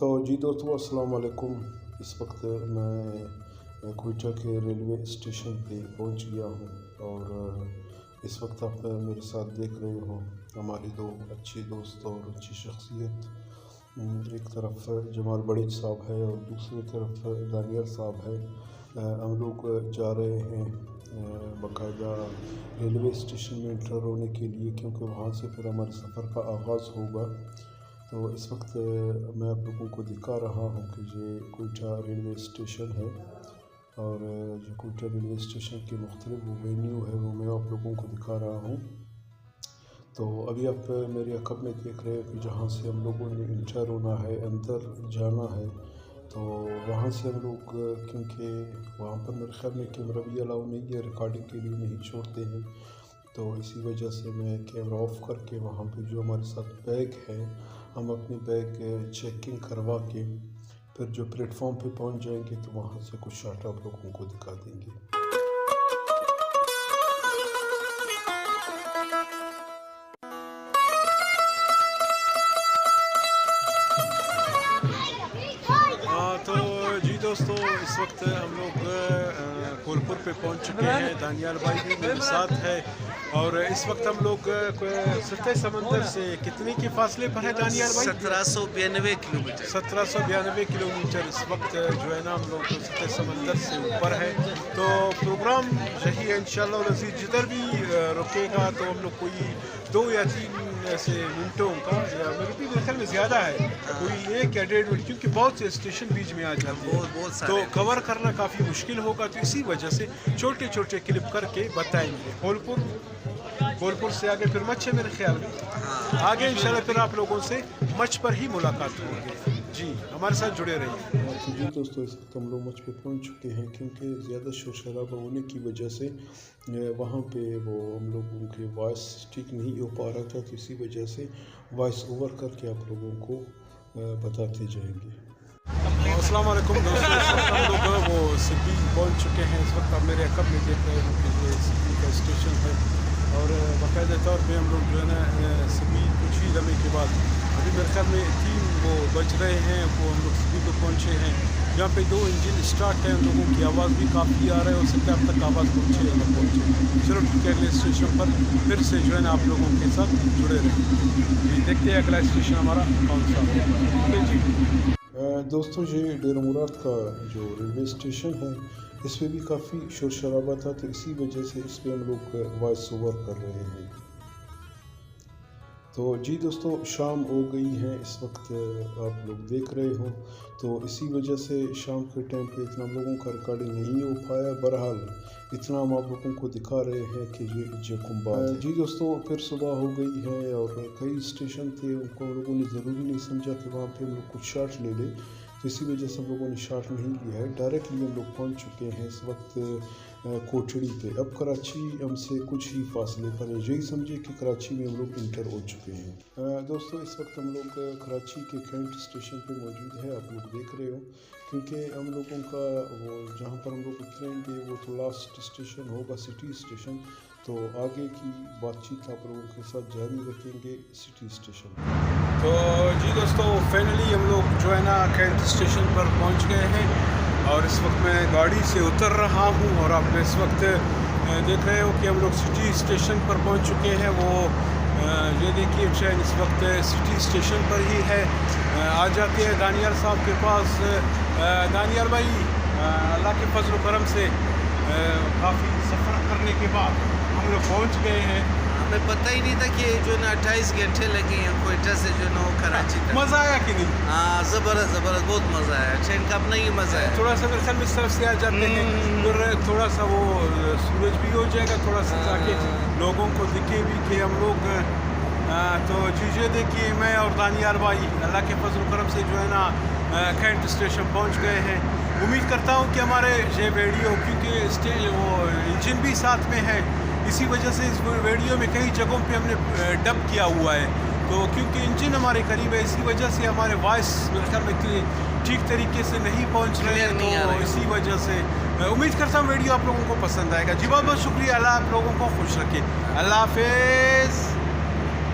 تو جی دوستوں السلام علیکم. اس وقت میں کوئٹہ کے ریلوے اسٹیشن پہ پہنچ گیا ہوں اور اس وقت آپ میرے ساتھ دیکھ رہے ہو ہمارے دو اچھے دوست اور اچھی شخصیت. ایک طرف جمال بڑیچ صاحب ہے اور دوسری طرف دانیال صاحب ہے. ہم لوگ جا رہے ہیں باقاعدہ ریلوے اسٹیشن میں انٹر ہونے کے لیے، کیونکہ وہاں سے پھر ہمارے سفر کا آغاز ہوگا. تو اس وقت میں آپ لوگوں کو دکھا رہا ہوں کہ یہ کوئٹہ ریلوے اسٹیشن ہے اور جو کوئٹہ ریلوے اسٹیشن کے مختلف وہ وینیو ہے وہ میں آپ لوگوں کو دکھا رہا ہوں. تو ابھی آپ میرے عقب میں دیکھ رہے ہو کہ جہاں سے ہم لوگوں نے انٹر ہونا ہے، اندر جانا ہے، تو وہاں سے ہم لوگ کیونکہ وہاں پر میرے خیال میں کیمرہ بھی الاؤ نہیں ہے، ریکارڈنگ کے لیے نہیں چھوڑتے ہیں، تو اسی وجہ سے میں کیمرہ آف کر کے وہاں پہ جو ہمارے ساتھ بیگ ہے ہم اپنی بیگ چیکنگ کروا کے پھر جو پلیٹ فارم پہ پہنچ جائیں گے تو وہاں سے کچھ شاٹ آپ لوگوں کو دکھا دیں گے. تو جی دوستو اس وقت ہم لوگ کولپور پہ پہنچ چکے ہیں. دانیال بھائی بھی میرے ساتھ ہے اور اس وقت ہم لوگ سطح سمندر سے کتنے کے فاصلے پر ہے دانیال بھائی؟ 1792 کلومیٹر. 1792 کلومیٹر اس وقت جو ہے نا ہم لوگ سطح سمندر سے اوپر ہے. تو پروگرام یہی ہے انشاءاللہ العزیز، جدھر بھی رکے گا تو ہم لوگ کوئی 2 یا 3 ایسے منٹوں کا، یا میرے خیال میں زیادہ ہے، کوئی 1 یا 1.5 منٹ، کیونکہ بہت سے اسٹیشن بیچ میں آ جاتے ہیں تو کور کرنا کافی مشکل ہوگا. تو اسی وجہ سے چھوٹے چھوٹے کلپ کر کے بتائیں گے. کولپور سے آگے پھر مچھ ہے میرے خیال میں، آگے انشاءاللہ پھر آپ لوگوں سے مچھ پر ہی ملاقات ہوگی. جی ہمارے ساتھ جڑے رہیے. جی دوستو اس وقت ہم لوگ مچھ پہ پہنچ چکے ہیں، کیونکہ زیادہ شور شرابہ ہونے کی وجہ سے وہاں پہ وہ ہم لوگوں کے وائس ٹھیک نہیں ہو پا رہا تھا، تو اسی وجہ سے وائس اوور کر کے آپ لوگوں کو بتاتے جائیں گے. السلام علیکم دوستو، اس وقت ہم لوگ وہ سبی پہنچ چکے ہیں. اس وقت آپ میرے عقب میں دیکھ رہے ہیں کہ یہ سبی کا اسٹیشن ہے اور باقاعدہ طور پہ ہم لوگ جو ہے نا سبی کچھ ہی لمحے کے بعد، ابھی میرے خیال میں 3 وہ بج رہے ہیں، وہ ہم لوگ سبی کو پہنچے ہیں. جہاں پہ 2 انجن اسٹارٹ ہیں، ان لوگوں کی آواز بھی کافی آ رہا ہے، ہو سکتا ہے اب تک آواز پہنچے یا نہ پہنچے. چلو ٹھیک ہے، اگلے اسٹیشن پر پھر سے جو ہے نا آپ لوگوں کے ساتھ جڑے رہیں. دیکھتے ہیں اگلا اسٹیشن ہمارا کون سا ہے. جی دوستوں یہ ڈیرہ مراد کا جو ریلوے اسٹیشن ہے اس پہ بھی کافی شور شرابہ تھا، تو اسی وجہ سے اس پہ ہم لوگ وائس اوور کر رہے ہیں. تو جی دوستو شام ہو گئی ہے اس وقت آپ لوگ دیکھ رہے ہو، تو اسی وجہ سے شام کے ٹائم پہ اتنا ہم لوگوں کا ریکارڈنگ نہیں ہو پایا. بہرحال اتنا ہم آپ لوگوں کو دکھا رہے ہیں کہ یہ جیکمبا. جی دوستو پھر صبح ہو گئی ہے اور کئی اسٹیشن تھے، ان کو ہم لوگوں نے ضروری نہیں سمجھا کہ وہاں پہ ہم لوگ کچھ شاٹ لے لیں، تو اسی وجہ سے ہم لوگوں نے شاٹ نہیں لیا ہے. ڈائریکٹلی ہم لوگ پہنچ چکے ہیں اس وقت کوٹڑی پہ. اب کراچی ہم سے کچھ ہی فاصلے پر ہے، یہی سمجھے کہ کراچی میں ہم لوگ انٹر ہو چکے ہیں. دوستو اس وقت ہم لوگ کراچی کے کینٹ اسٹیشن پہ موجود ہے، آپ لوگ دیکھ رہے ہو، کیونکہ ہم لوگوں کا وہ جہاں پر ہم لوگ اتریں گے وہ تو لاسٹ اسٹیشن ہوگا سٹی اسٹیشن. تو آگے کی بات چیت آپ لوگوں کے ساتھ جاری رکھیں گے سٹی اسٹیشن. تو جی دوستو فائنلی ہم لوگ جو ہے نا کینٹ اسٹیشن پر پہنچ گئے ہیں اور اس وقت میں گاڑی سے اتر رہا ہوں اور آپ اس وقت دیکھ رہے ہو کہ ہم لوگ سٹی اسٹیشن پر پہنچ چکے ہیں. وہ یہ دیکھیے ٹرین اس وقت سٹی اسٹیشن پر ہی ہے. آ جاتے ہیں دانیال صاحب کے پاس. دانیال بھائی اللہ کے فضل و کرم سے کافی سفر کرنے کے بعد ہم لوگ پہنچ گئے ہیں. ہمیں پتہ ہی نہیں تھا کہ جو نا 28 گھنٹے لگے ہیں کوئٹہ سے جو نا کراچی تک. مزہ آیا کہ نہیں؟ ہاں زبردست بہت مزہ آیا. ٹرین کا اپنا ہی مزہ ہے. تھوڑا سا میرے خیال میں اس طرف سے آ جاتے ہیں پھر تھوڑا سا وہ سورج بھی ہو جائے گا، تھوڑا سا تاکہ لوگوں کو دکھے بھی کہ ہم لوگ. تو جی دیکھیے میں اور دانیال بھائی اللہ کے فضل و کرم سے جو ہے نا کینٹ اسٹیشن پہنچ گئے ہیں. امید کرتا ہوں کہ ہمارے یہ ویڈیو، کیونکہ وہ انجن بھی ساتھ میں ہے، اسی وجہ سے اس ویڈیو میں کئی جگہوں پہ ہم نے ڈب کیا ہوا ہے، تو کیونکہ انجن ہمارے قریب ہے اسی وجہ سے ہمارے وائس میرے خیال میں ٹھیک طریقے سے نہیں پہنچ رہے ہیں. تو اسی وجہ سے امید کرتا ہوں ویڈیو آپ لوگوں کو پسند آئے گا. جی بہت بہت شکریہ. اللہ آپ لوگوں کو خوش رکھے. اللہ حافظ.